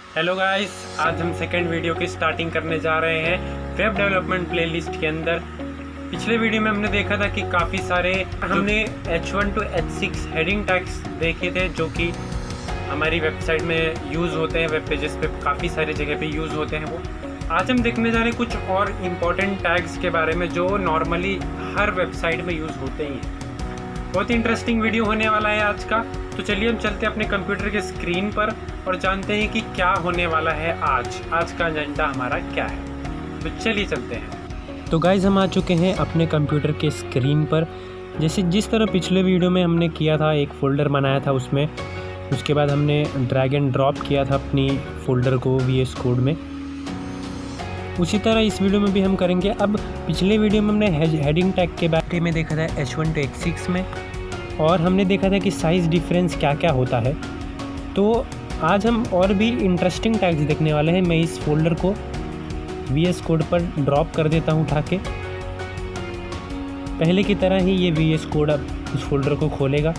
Hello guys, आज हम second video की स्टार्टिंग करने जा रहे हैं वेब डेवलपमेंट प्लेलिस्ट के अंदर। पिछले वीडियो में हमने देखा था कि काफ़ी सारे हमने H1 to H6 heading tags देखे थे जो कि हमारी वेबसाइट में यूज़ होते हैं, वेब पेजेस पे काफ़ी सारी जगह पे यूज़ होते हैं वो। आज हम देखने जा रहे हैं कुछ और इम्पोर्टेंट टैग्स के बारे में जो नॉर्मली हर वेबसाइट में यूज़ होते ही हैं। बहुत ही इंटरेस्टिंग वीडियो होने वाला है आज का। तो चलिए हम चलते हैं अपने कंप्यूटर के स्क्रीन पर और जानते हैं कि क्या होने वाला है आज का एजेंडा हमारा क्या है। तो चलिए चलते हैं। तो गाइज हम आ चुके हैं अपने कंप्यूटर के स्क्रीन पर। जैसे जिस तरह पिछले वीडियो में हमने किया था, एक फ़ोल्डर बनाया था उसमें, उसके बाद हमने ड्रैग एंड ड्रॉप किया था अपनी फ़ोल्डर को VS कोड में, उसी तरह इस वीडियो में भी हम करेंगे। अब पिछले वीडियो में हमने हेडिंग टैग के बारे में देखा था H1 to H6 में, और हमने देखा था कि साइज़ डिफरेंस क्या क्या होता है। तो आज हम और भी इंटरेस्टिंग टैग्स देखने वाले हैं। मैं इस फोल्डर को VS कोड पर ड्रॉप कर देता हूं उठा के। पहले की तरह ही ये VS कोड अब उस फोल्डर को खोलेगा।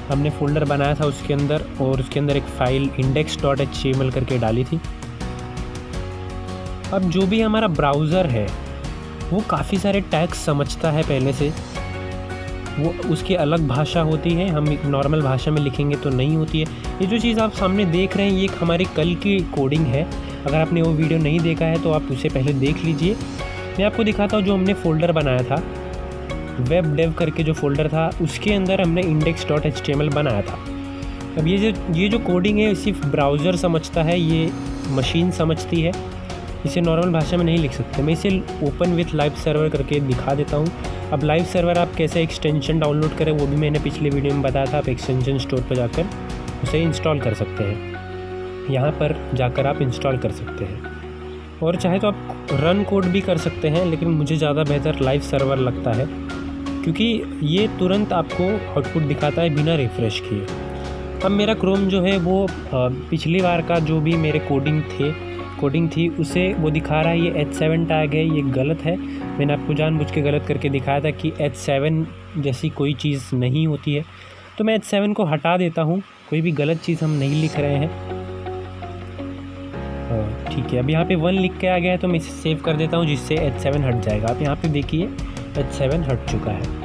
हमने फ़ोल्डर बनाया था उसके अंदर, और उसके अंदर एक फ़ाइल index.html करके डाली थी। अब जो भी हमारा ब्राउज़र है वो काफ़ी सारे टैग्स समझता है पहले से। वो उसकी अलग भाषा होती है, हम नॉर्मल भाषा में लिखेंगे तो नहीं होती है। ये जो चीज़ आप सामने देख रहे हैं ये हमारी कल की कोडिंग है। अगर आपने वो वीडियो नहीं देखा है तो आप उसे पहले देख लीजिए। मैं आपको दिखाता हूँ जो हमने फ़ोल्डर बनाया था, वेब डेव करके जो फ़ोल्डर था उसके अंदर हमने index.html बनाया था। अब ये जो कोडिंग है सिर्फ ब्राउज़र समझता है, ये मशीन समझती है, इसे नॉर्मल भाषा में नहीं लिख सकते। मैं इसे ओपन विथ लाइव सर्वर करके दिखा देता हूँ। अब लाइव सर्वर आप कैसे एक्सटेंशन डाउनलोड करें वो भी मैंने पिछले वीडियो में बताया था। आप एक्सटेंशन स्टोर पर जाकर उसे इंस्टॉल कर सकते हैं, यहाँ पर जाकर आप इंस्टॉल कर सकते हैं, और चाहे तो आप रन कोड भी कर सकते हैं, लेकिन मुझे ज़्यादा बेहतर लाइव सर्वर लगता है क्योंकि ये तुरंत आपको आउटपुट दिखाता है बिना रिफ़्रेश किए। अब मेरा क्रोम जो है वो पिछली बार का जो भी मेरे कोडिंग थी उसे वो दिखा रहा है। ये H7 टैग है, ये गलत है। मैंने आपको जानबूझ के गलत करके दिखाया था कि H7 जैसी कोई चीज़ नहीं होती है। तो मैं H7 को हटा देता हूँ, कोई भी गलत चीज़ हम नहीं लिख रहे हैं। ठीक है, अब यहाँ पे 1 लिख के आ गया है तो मैं इसे सेव कर देता हूँ जिससे H7 हट जाएगा। आप यहाँ पे देखिए H7 हट चुका है।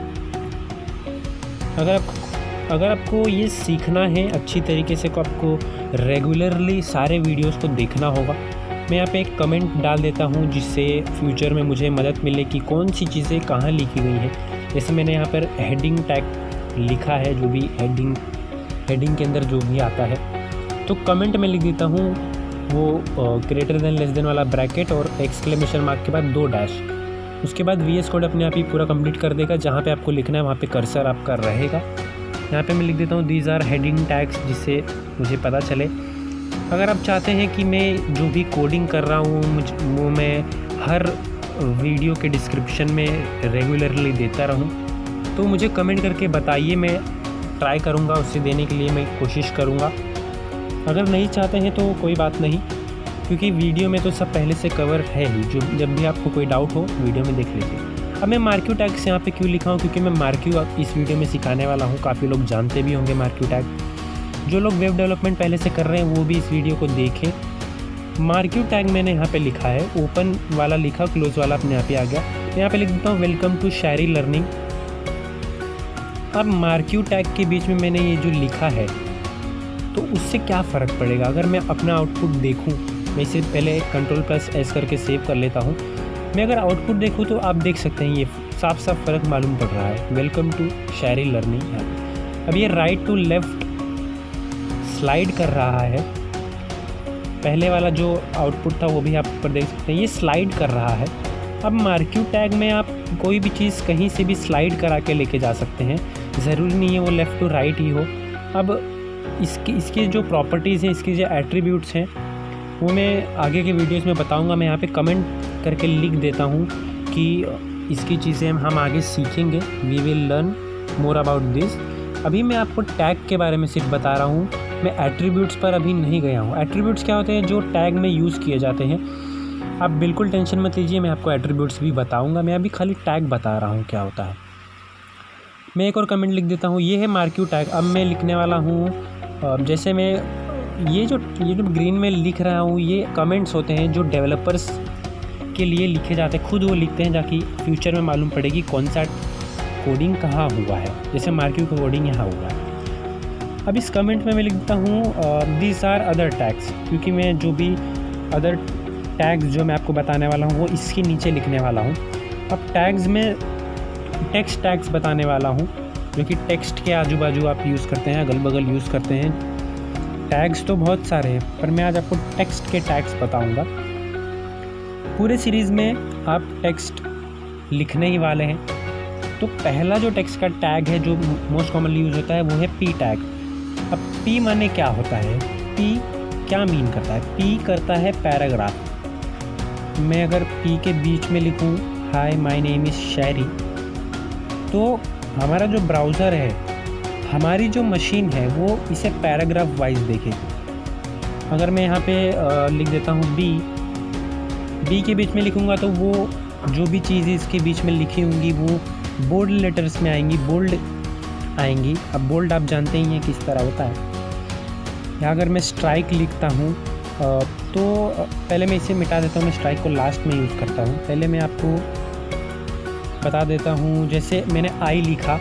अगर आपको ये सीखना है अच्छी तरीके से तो आपको रेगुलरली सारे वीडियोस को देखना होगा। मैं यहाँ पे एक कमेंट डाल देता हूँ जिससे फ्यूचर में मुझे मदद मिले कि कौन सी चीज़ें कहाँ लिखी गई हैं। जैसे मैंने यहाँ पर हेडिंग टैग लिखा है, जो भी हेडिंग के अंदर जो भी आता है तो कमेंट में लिख देता हूँ वो ग्रेटर देन लेस देन वाला ब्रैकेट और एक्सक्लेमेशन मार्क के बाद 2 डैश। उसके बाद VS कोड अपने आप ही पूरा कंप्लीट कर देगा। जहाँ पे आपको लिखना है वहाँ पे कर्सर आपका रहेगा। यहाँ पे मैं लिख देता हूँ दीज आर हेडिंग टैग्स, जिससे मुझे पता चले। अगर आप चाहते हैं कि मैं जो भी कोडिंग कर रहा हूँ वो मैं हर वीडियो के डिस्क्रिप्शन में रेगुलरली देता रहूँ तो मुझे कमेंट करके बताइए, मैं ट्राई करूँगा उससे देने के लिए मैं कोशिश करूँगा। अगर नहीं चाहते हैं तो कोई बात नहीं, क्योंकि वीडियो में तो सब पहले से कवर है ही। जो जब भी आपको कोई डाउट हो वीडियो में देख लीजिए। अब मैं मार्क्यू टैग्स यहाँ पे क्यों लिखा हूँ, क्योंकि मैं मार्क्यू इस वीडियो में सिखाने वाला हूँ। काफ़ी लोग जानते भी होंगे मार्क्यू टैग। जो लोग वेब डेवलपमेंट पहले से कर रहे हैं वो भी इस वीडियो को देखें। मार्क्यू टैग मैंने यहाँ पे लिखा है, ओपन वाला लिखा, क्लोज वाला अपने यहाँ पे आ गया। यहाँ पे लिख देता हूँ वेलकम टू शायरी लर्निंग। अब मार्क्यू टैग के बीच में मैंने ये जो लिखा है तो उससे क्या फ़र्क पड़ेगा अगर मैं अपना आउटपुट देखूँ। मैं इसे पहले Ctrl+S करके सेव कर लेता हूँ। मैं अगर आउटपुट देखूँ तो आप देख सकते हैं ये साफ साफ फ़र्क मालूम पड़ रहा है। Welcome to Shayari learning. अब ये राइट टू लेफ़्ट स्लाइड कर रहा है। पहले वाला जो आउटपुट था वो भी आप ऊपर देख सकते हैं, ये स्लाइड कर रहा है। अब मार्क्यू टैग में आप कोई भी चीज़ कहीं से भी स्लाइड करा के लेके जा सकते हैं, ज़रूरी नहीं है वो लेफ़्ट टू राइट ही हो। अब इसकी जो प्रॉपर्टीज़ हैं, इसकी जो एट्रीब्यूट्स हैं वो मैं आगे के वीडियोस में बताऊंगा। मैं यहाँ पे कमेंट करके लिख देता हूँ कि इसकी चीज़ें हम आगे सीखेंगे। We will learn more about this. अभी मैं आपको टैग के बारे में सिर्फ बता रहा हूँ, मैं एट्रीब्यूट्स पर अभी नहीं गया हूँ। एट्रीब्यूट्स क्या होते हैं, जो टैग में यूज़ किए जाते हैं। आप बिल्कुल टेंशन मत लीजिए, मैं आपको एट्रीब्यूट्स भी बताऊँगा। मैं अभी खाली टैग बता रहा हूँ क्या होता है। मैं एक और कमेंट लिख देता हूँ, ये है मार्क्यू टैग। अब मैं लिखने वाला हूँ, जैसे मैं ये जो ग्रीन में लिख रहा हूँ ये कमेंट्स होते हैं जो डेवलपर्स के लिए लिखे जाते हैं, खुद वो लिखते हैं ताकि फ्यूचर में मालूम पड़ेगी कौन सा कोडिंग कहाँ हुआ है। जैसे मार्क्यू का कोडिंग यहाँ हुआ है। अब इस कमेंट में मैं लिखता हूँ दीज आर अदर टैग्स, क्योंकि मैं जो भी अदर टैग्स जो मैं आपको बताने वाला हूँ वो इसके नीचे लिखने वाला हूँ। अब टैग्स में टेक्स्ट टैग्स बताने वाला हूँ, जो कि टेक्स्ट के आजू बाजू आप यूज़ करते हैं, अगल बगल यूज़ करते हैं। टैग्स तो बहुत सारे हैं, पर मैं आज आपको टेक्स्ट के टैग्स बताऊँगा। पूरे सीरीज़ में आप टेक्स्ट लिखने ही वाले हैं। तो पहला जो टेक्स्ट का टैग है जो मोस्ट कॉमनली यूज़ होता है वो है पी टैग। अब पी माने क्या होता है, पी क्या मीन करता है? पी करता है पैराग्राफ। मैं अगर पी के बीच में लिखूं हाय माय नेम इज़ शैरी, तो हमारा जो ब्राउज़र है, हमारी जो मशीन है वो इसे पैराग्राफ वाइज देखेगी। अगर मैं यहाँ पे लिख देता हूँ बी के बीच में लिखूँगा तो वो जो भी चीज़ें इसके बीच में लिखी होंगी वो बोल्ड लेटर्स में आएंगी, बोल्ड आएंगी। अब बोल्ड आप जानते ही हैं किस तरह होता है। या अगर मैं स्ट्राइक लिखता हूँ तो पहले मैं इसे मिटा देता हूँ, मैं स्ट्राइक को लास्ट में यूज़ करता हूँ। पहले मैं आपको बता देता हूँ, जैसे मैंने आई लिखा,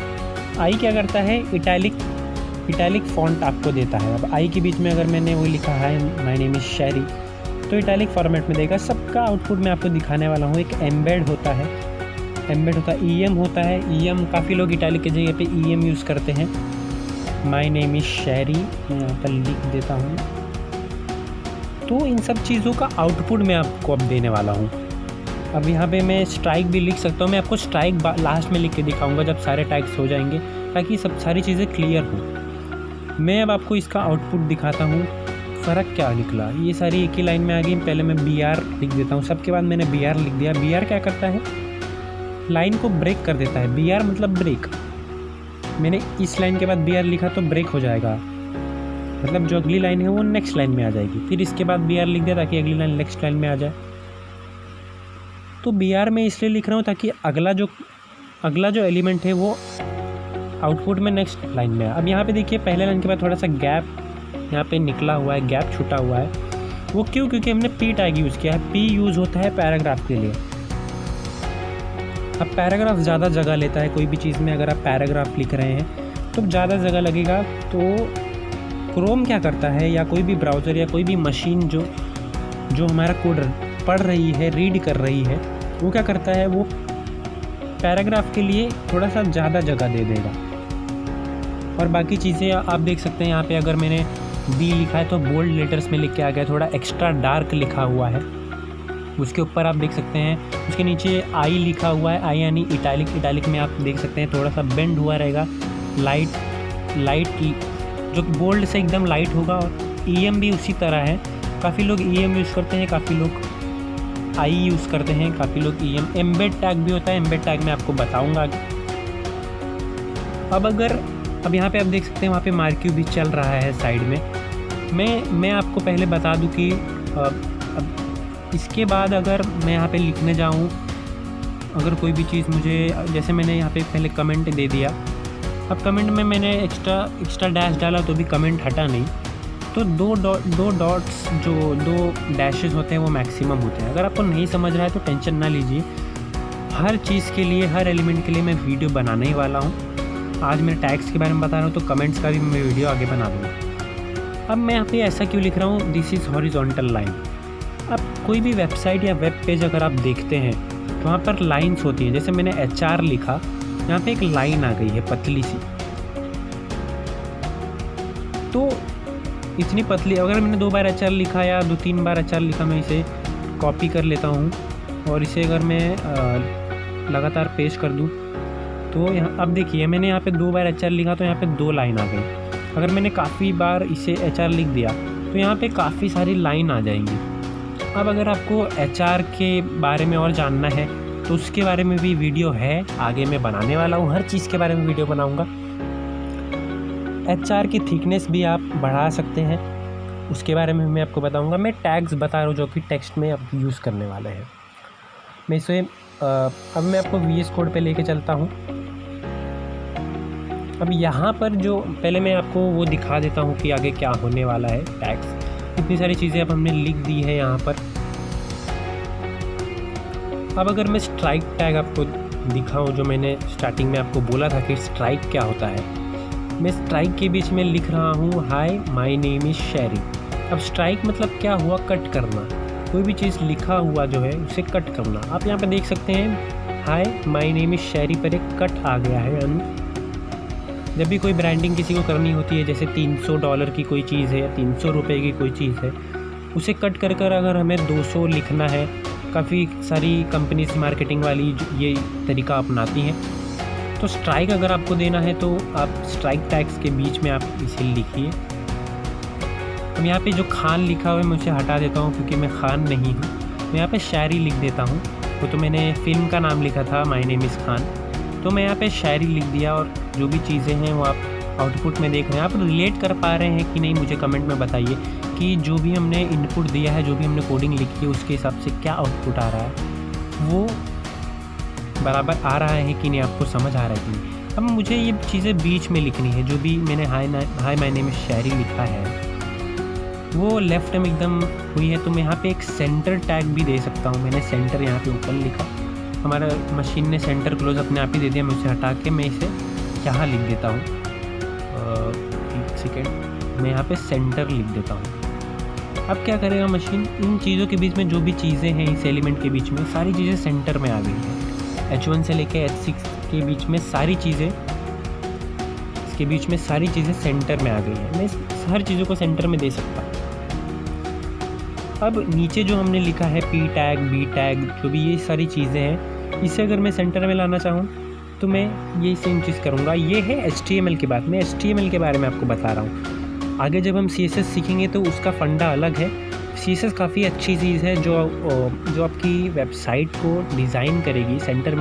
आई क्या करता है, इटैलिक फॉन्ट आपको देता है। अब आई के बीच में अगर मैंने वो लिखा है माय नेम इज़ शैरी, तो इटैलिक फॉर्मेट में देगा। सबका आउटपुट मैं आपको दिखाने वाला हूँ। एक एम्बेड होता है, ईएम होता है। ईएम काफ़ी लोग इटैलिक की जगह पे ईएम यूज़ करते हैं। माय नेम इज़ शैरी मैं यहाँ पर लिख देता हूँ। तो इन सब चीज़ों का आउटपुट मैं आपको अब देने वाला हूँ। अब यहाँ पे मैं स्ट्राइक भी लिख सकता हूँ। मैं आपको स्ट्राइक लास्ट में लिख के दिखाऊँगा जब सारे टैग्स हो जाएंगे, ताकि सब सारी चीज़ें क्लियर हो। मैं अब आपको इसका आउटपुट दिखाता हूँ, फ़र्क क्या निकला। ये सारी एक ही लाइन में आ गई। पहले मैं BR लिख देता हूँ, सबके बाद मैंने BR लिख दिया। BR क्या करता है, लाइन को ब्रेक कर देता है। BR मतलब ब्रेक। मैंने इस लाइन के बाद BR लिखा तो ब्रेक हो जाएगा, मतलब जो अगली लाइन है वो नेक्स्ट लाइन में आ जाएगी। फिर इसके बाद BR लिख दिया ताकि अगली लाइन नेक्स्ट लाइन में आ जाए। तो BR मैं इसलिए लिख रहा हूँ ताकि अगला जो एलिमेंट है वो आउटपुट में नेक्स्ट लाइन में आए। अब यहाँ पे देखिए पहले लाइन के बाद थोड़ा सा गैप यहाँ पे निकला हुआ है, गैप छूटा हुआ है। वो क्यों? क्योंकि हमने पी टैग यूज़ किया है। पी यूज़ होता है पैराग्राफ के लिए। अब पैराग्राफ ज़्यादा जगह लेता है। कोई भी चीज़ में अगर आप पैराग्राफ लिख रहे हैं तो ज़्यादा जगह लगेगा। तो क्रोम क्या करता है, या कोई भी ब्राउज़र या कोई भी मशीन जो हमारा कोड पढ़ रही है, रीड कर रही है, वो क्या करता है, वो पैराग्राफ के लिए थोड़ा सा ज़्यादा जगह दे देगा। और बाकी चीज़ें आप देख सकते हैं। यहाँ पे अगर मैंने बी लिखा है तो बोल्ड लेटर्स में लिख के आ गया, थोड़ा एक्स्ट्रा डार्क लिखा हुआ है। उसके ऊपर आप देख सकते हैं उसके नीचे आई लिखा हुआ है, आई यानी इटैलिक में आप देख सकते हैं थोड़ा सा बेंड हुआ रहेगा। लाइट जो बोल्ड से एकदम लाइट होगा। और ईएम भी उसी तरह है। काफ़ी लोग ईएम यूज़ करते हैं, काफ़ी लोग आई यूज़ करते हैं, काफ़ी लोग ईएम। एम्बेड टैग भी होता है, एम्बेड टैग मैं आपको बताऊँगा आगे। अब यहाँ पे आप देख सकते हैं वहाँ पे मार्क्यू भी चल रहा है साइड में। मैं आपको पहले बता दूँ कि अब इसके बाद अगर मैं यहाँ पे लिखने जाऊँ, अगर कोई भी चीज़ मुझे, जैसे मैंने यहाँ पे पहले कमेंट दे दिया, अब कमेंट में मैंने एक्स्ट्रा डैश डाला तो भी कमेंट हटा नहीं। तो दो डॉट्स जो 2 डैशेस होते हैं वो मैक्सिमम होते हैं। अगर आपको नहीं समझ रहा है तो टेंशन ना लीजिए। हर चीज़ के लिए, हर एलिमेंट के लिए मैं वीडियो बनाने ही वाला हूँ। आज मैं टैग्स के बारे में बता रहा हूँ तो कमेंट्स का भी मैं वीडियो आगे बना दूँगा। अब मैं यहाँ पे ऐसा क्यों लिख रहा हूँ, दिस इज़ हॉरिजॉन्टल लाइन। अब कोई भी वेबसाइट या वेब पेज अगर आप देखते हैं तो वहाँ पर लाइन्स होती हैं। जैसे मैंने HR लिखा, यहाँ पे एक लाइन आ गई है पतली सी। तो इतनी पतली, अगर मैंने 2 बार HR लिखा या 2-3 बार HR लिखा, मैं इसे कॉपी कर लेता हूँ और इसे अगर मैं लगातार पेस्ट कर दूँ तो यहाँ अब देखिए मैंने यहाँ पे 2 बार HR लिखा तो यहाँ पे 2 लाइन आ गई। अगर मैंने काफ़ी बार इसे HR लिख दिया तो यहाँ पे काफ़ी सारी लाइन आ जाएंगी। अब अगर आपको HR के बारे में और जानना है तो उसके बारे में भी वीडियो है, आगे मैं बनाने वाला हूँ। हर चीज़ के बारे में वीडियो बनाऊँगा। HR की थिकनेस भी आप बढ़ा सकते हैं, उसके बारे में मैं आपको बताऊँगा। मैं टैग्स बता रहा हूँ जो कि टेक्स्ट में अब यूज़ करने वाले हैं। मैं इसे अब मैं आपको VS कोड पे लेके चलता हूँ। अब यहाँ पर जो पहले मैं आपको वो दिखा देता हूँ कि आगे क्या होने वाला है। टैक्स इतनी सारी चीज़ें अब हमने लिख दी है यहाँ पर। अब अगर मैं स्ट्राइक टैग आपको दिखाऊं, जो मैंने स्टार्टिंग में आपको बोला था कि स्ट्राइक क्या होता है, मैं स्ट्राइक के बीच में लिख रहा हूँ हाय माय नेम इज़ शेरी। अब स्ट्राइक मतलब क्या हुआ, कट करना। कोई भी चीज़ लिखा हुआ जो है उसे कट करना। आप यहाँ पे देख सकते हैं हाय माय नेम इज़ शेरी पर एक कट आ गया है। यानी जब भी कोई ब्रांडिंग किसी को करनी होती है, जैसे $300 की कोई चीज़ है या 300 रुपये की कोई चीज़ है, उसे कट कर कर अगर हमें 200 लिखना है, काफ़ी सारी कंपनीज मार्केटिंग वाली ये तरीका अपनाती हैं। तो स्ट्राइक अगर आपको देना है तो आप स्ट्राइक टैग्स के बीच में आप इसे लिखिए। अब यहाँ पे जो खान लिखा हुआ है मैं उसे हटा देता हूँ क्योंकि मैं खान नहीं हूँ। मैं यहाँ पे शायरी लिख देता हूँ। वो तो मैंने फ़िल्म का नाम लिखा था माय नेम इज़ खान, तो मैं यहाँ पे शायरी लिख दिया। और जो भी चीज़ें हैं वो आप आउटपुट में देख रहे हैं। आप रिलेट कर पा रहे हैं कि नहीं, मुझे कमेंट में बताइए कि जो भी हमने इनपुट दिया है, जो भी हमने कोडिंग लिखी है, उसके हिसाब से क्या आउटपुट आ रहा है, वो बराबर आ रहा है कि नहीं, आपको समझ आ रहा है कि नहीं। अब मुझे ये चीज़ें बीच में लिखनी है। जो भी मैंने हाय माय नेम इज़ शेरी लिखा है वो लेफ़्ट में एकदम हुई है, तो मैं यहाँ पे एक सेंटर टैग भी दे सकता हूँ। मैंने सेंटर यहाँ पे ऊपर लिखा, हमारा मशीन ने सेंटर क्लोज अपने आप ही दे दिया। मैं उसे हटा के मैं इसे यहाँ लिख देता हूँ। एक सेकेंड, मैं यहाँ पे सेंटर लिख देता हूँ। अब क्या करेगा मशीन, इन चीज़ों के बीच में जो भी चीज़ें हैं, इस एलिमेंट के बीच में सारी चीज़ें सेंटर में आ गई हैं। H1 से लेके H6 के बीच में सारी चीज़ें, इसके बीच में सारी चीज़ें सेंटर में आ गई हैं। मैं हर चीज़ों को सेंटर में दे सकता हूँ। अब नीचे जो हमने लिखा है P टैग, B टैग, जो भी ये सारी चीज़ें हैं, इसे अगर मैं सेंटर में लाना चाहूँ तो मैं ये सेम चीज़ करूँगा। ये है HTML की बात। मैं HTML के बारे में आपको बता रहा हूँ। आगे जब हम CSS सीखेंगे तो उसका फंडा अलग है। CSS काफ़ी अच्छी चीज़ है जो आपकी वेबसाइट को डिज़ाइन करेगी। सेंटर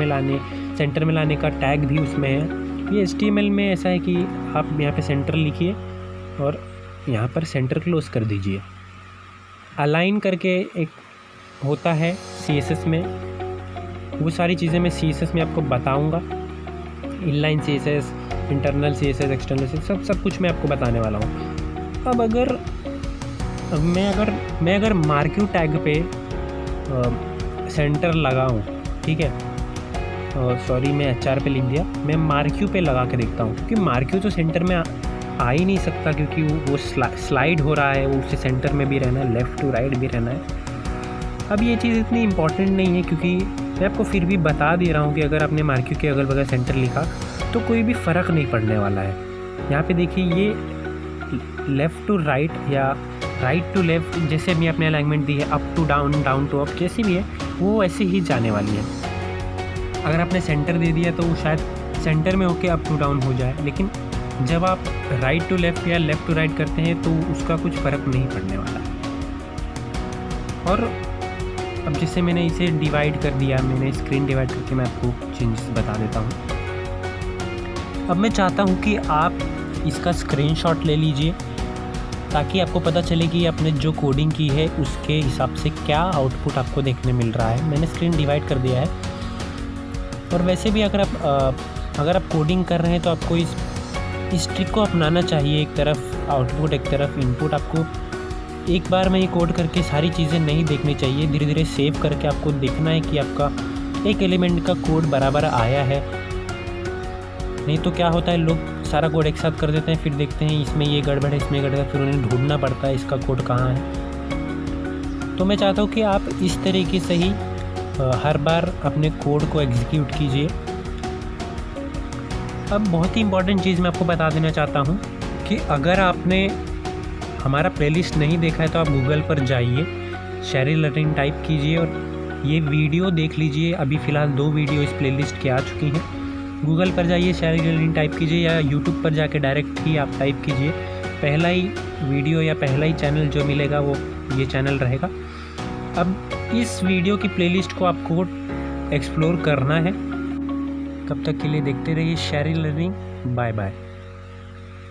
में लाने का टैग भी उसमें है। ये HTML में ऐसा है कि आप यहाँ पे सेंटर लिखिए और यहाँ पर सेंटर क्लोज कर दीजिए। अलाइन करके एक होता है CSS में, वो सारी चीज़ें मैं CSS में आपको बताऊँगा। Inline CSS, internal CSS, external CSS, सब कुछ मैं आपको बताने वाला हूँ। अब मैं अगर मार्क्यू टैग पे सेंटर लगाऊँ, ठीक है, सॉरी मैं HR पे लिख दिया, मैं मार्क्यू पे लगा के देखता हूँ, क्योंकि मार्क्यू तो सेंटर में आ ही नहीं सकता, क्योंकि वो स्लाइड हो रहा है, वो उसे सेंटर में भी रहना है, लेफ़्ट टू राइट भी रहना है। अब ये चीज़ इतनी इम्पॉर्टेंट नहीं है, क्योंकि मैं आपको फिर भी बता दे रहा हूँ कि अगर आपने मार्क्यू के अगल बगल सेंटर लिखा तो कोई भी फ़र्क नहीं पड़ने वाला है। यहाँ पे देखिए, ये लेफ़्ट टू राइट या राइट टू लेफ़्ट, जैसे भी आपने अलाइनमेंट दी है, up to down, down to up, जैसी भी है वो ऐसे ही जाने वाली है। अगर आपने सेंटर दे दिया तो वो शायद सेंटर में होके अप टू डाउन हो जाए, लेकिन जब आप राइट टू लेफ़्ट या लेफ़्ट टू राइट करते हैं तो उसका कुछ फ़र्क नहीं पड़ने वाला है। और अब जैसे मैंने इसे डिवाइड कर दिया, मैंने स्क्रीन डिवाइड करके मैं आपको चेंजेस बता देता हूँ। अब मैं चाहता हूँ कि आप इसका स्क्रीनशॉट ले लीजिए, ताकि आपको पता चले कि आपने जो कोडिंग की है उसके हिसाब से क्या आउटपुट आपको देखने मिल रहा है। मैंने स्क्रीन डिवाइड कर दिया है। और वैसे भी अगर आप कोडिंग कर रहे हैं तो आपको इस ट्रिक को अपनाना चाहिए। एक तरफ आउटपुट, एक तरफ इनपुट। आपको एक बार में ही कोड करके सारी चीज़ें नहीं देखनी चाहिए, धीरे धीरे सेव करके आपको देखना है कि आपका एक एलिमेंट का कोड बराबर आया है। नहीं तो क्या होता है, लोग सारा कोड एक साथ कर देते हैं, फिर देखते हैं इसमें ये गड़बड़ है, इसमें गड़बड़ है, फिर उन्हें ढूंढना पड़ता है इसका कोड कहाँ है। तो मैं चाहता हूँ कि आप इस तरीके से ही हर बार अपने कोड को एग्जीक्यूट कीजिए। अब बहुत ही इम्पॉर्टेंट चीज़ मैं आपको बता देना चाहता हूँ कि अगर आपने हमारा प्लेलिस्ट नहीं देखा है तो आप गूगल पर जाइए, शेरी लर्निंग टाइप कीजिए और ये वीडियो देख लीजिए। अभी फ़िलहाल 2 वीडियो इस प्लेलिस्ट की आ चुकी हैं। गूगल पर जाइए, शेरी लर्निंग टाइप कीजिए, या यूट्यूब पर जाके डायरेक्ट ही आप टाइप कीजिए। पहला ही वीडियो या पहला ही चैनल जो मिलेगा वो ये चैनल रहेगा। अब इस वीडियो की प्लेलिस्ट को आपको एक्सप्लोर करना है। तब तक के लिए देखते रहिए शेरी लर्निंग। Bye bye.